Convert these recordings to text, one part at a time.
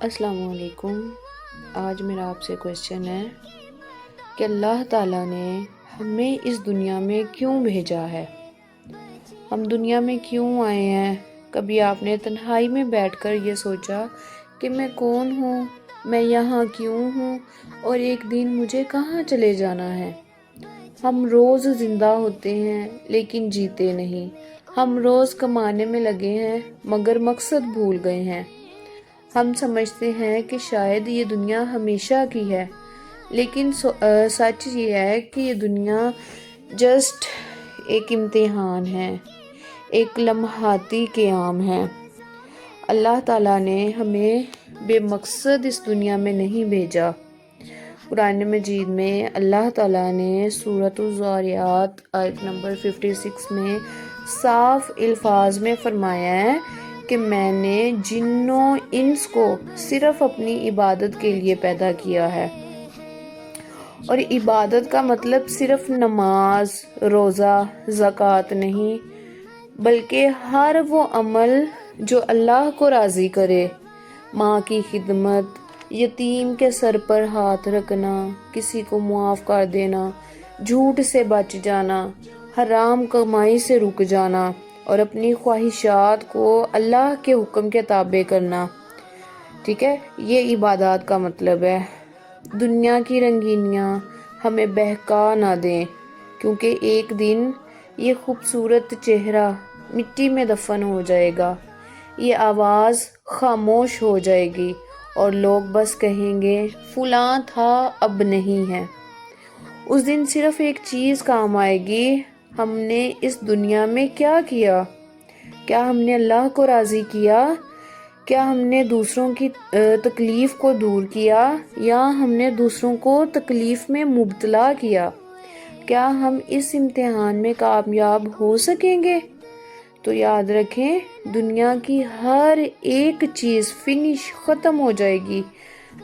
السلام علیکم۔ آج میرا آپ سے کویشچن ہے کہ اللہ تعالیٰ نے ہمیں اس دنیا میں کیوں بھیجا ہے؟ ہم دنیا میں کیوں آئے ہیں؟ کبھی آپ نے تنہائی میں بیٹھ کر یہ سوچا کہ میں کون ہوں، میں یہاں کیوں ہوں اور ایک دن مجھے کہاں چلے جانا ہے؟ ہم روز زندہ ہوتے ہیں لیکن جیتے نہیں۔ ہم روز کمانے میں لگے ہیں مگر مقصد بھول گئے ہیں۔ ہم سمجھتے ہیں کہ شاید یہ دنیا ہمیشہ کی ہے، لیکن سچ یہ ہے کہ یہ دنیا جسٹ ایک امتحان ہے، ایک لمحاتی قیام ہے۔ اللہ تعالیٰ نے ہمیں بے مقصد اس دنیا میں نہیں بھیجا۔ قرآن مجید میں اللہ تعالیٰ نے سورۃ الذاریات آیت نمبر 56 میں صاف الفاظ میں فرمایا ہے کہ میں نے جنوں انس کو صرف اپنی عبادت کے لیے پیدا کیا ہے۔ اور عبادت کا مطلب صرف نماز، روزہ، زکوٰۃ نہیں، بلکہ ہر وہ عمل جو اللہ کو راضی کرے۔ ماں کی خدمت، یتیم کے سر پر ہاتھ رکھنا، کسی کو معاف کر دینا، جھوٹ سے بچ جانا، حرام کمائی سے رک جانا اور اپنی خواہشات کو اللہ کے حکم کے تابع کرنا۔ ٹھیک ہے، یہ عبادات کا مطلب ہے۔ دنیا کی رنگینیاں ہمیں بہکا نہ دیں، کیونکہ ایک دن یہ خوبصورت چہرہ مٹی میں دفن ہو جائے گا، یہ آواز خاموش ہو جائے گی اور لوگ بس کہیں گے فلاں تھا اب نہیں ہے۔ اس دن صرف ایک چیز کام آئے گی، ہم نے اس دنیا میں کیا کیا؟ کیا ہم نے اللہ کو راضی کیا؟ کیا ہم نے دوسروں کی تکلیف کو دور کیا یا ہم نے دوسروں کو تکلیف میں مبتلا کیا؟ کیا ہم اس امتحان میں کامیاب ہو سکیں گے؟ تو یاد رکھیں، دنیا کی ہر ایک چیز فنش ختم ہو جائے گی،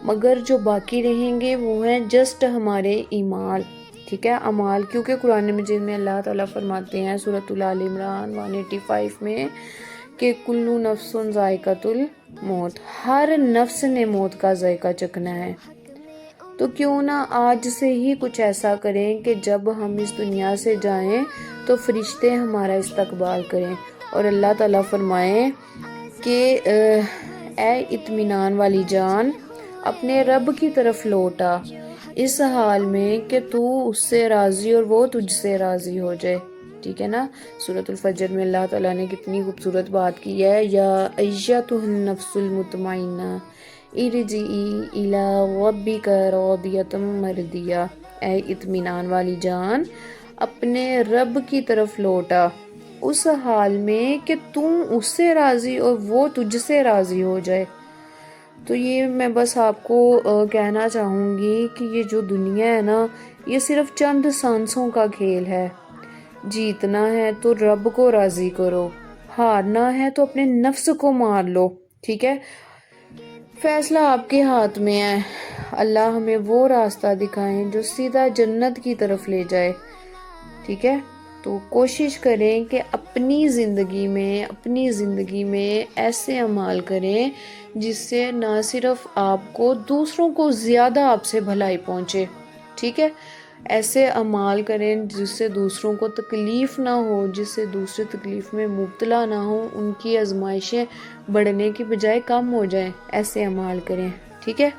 مگر جو باقی رہیں گے وہ ہیں جسٹ ہمارے اعمال۔ ٹھیک ہے، اعمال، کیونکہ قرآن مجید میں اللہ تعالیٰ فرماتے ہیں سورۃ آل عمران 185 میں کہ کلو نفس ذائقۃ الموت، ہر نفس نے موت کا ذائقہ چکھنا ہے۔ تو کیوں نہ آج سے ہی کچھ ایسا کریں کہ جب ہم اس دنیا سے جائیں تو فرشتے ہمارا استقبال کریں اور اللہ تعالیٰ فرمائیں کہ اے اطمینان والی جان، اپنے رب کی طرف لوٹ آ، اس حال میں کہ تو اس سے راضی اور وہ تجھ سے راضی ہو جائے۔ ٹھیک ہے نا، سورۃ الفجر میں اللہ تعالیٰ نے کتنی خوبصورت بات کی ہے، یا ایتھا النفس المطمئنہ ارجعی الی ربک راضیۃ مرضیہ، اے اطمینان والی جان، اپنے رب کی طرف لوٹا اس حال میں کہ تم اس سے راضی اور وہ تجھ سے راضی ہو جائے۔ تو یہ میں بس آپ کو کہنا چاہوں گی کہ یہ جو دنیا ہے نا، یہ صرف چند سانسوں کا کھیل ہے۔ جیتنا ہے تو رب کو راضی کرو، ہارنا ہے تو اپنے نفس کو مار لو۔ ٹھیک ہے، فیصلہ آپ کے ہاتھ میں ہے۔ اللہ ہمیں وہ راستہ دکھائیں جو سیدھا جنت کی طرف لے جائے۔ ٹھیک ہے، تو کوشش کریں کہ اپنی زندگی میں ایسے اعمال کریں جس سے نہ صرف آپ کو، دوسروں کو زیادہ آپ سے بھلائی پہنچے۔ ٹھیک ہے، ایسے اعمال کریں جس سے دوسروں کو تکلیف نہ ہو، جس سے دوسرے تکلیف میں مبتلا نہ ہو، ان کی آزمائشیں بڑھنے کی بجائے کم ہو جائیں، ایسے اعمال کریں۔ ٹھیک ہے۔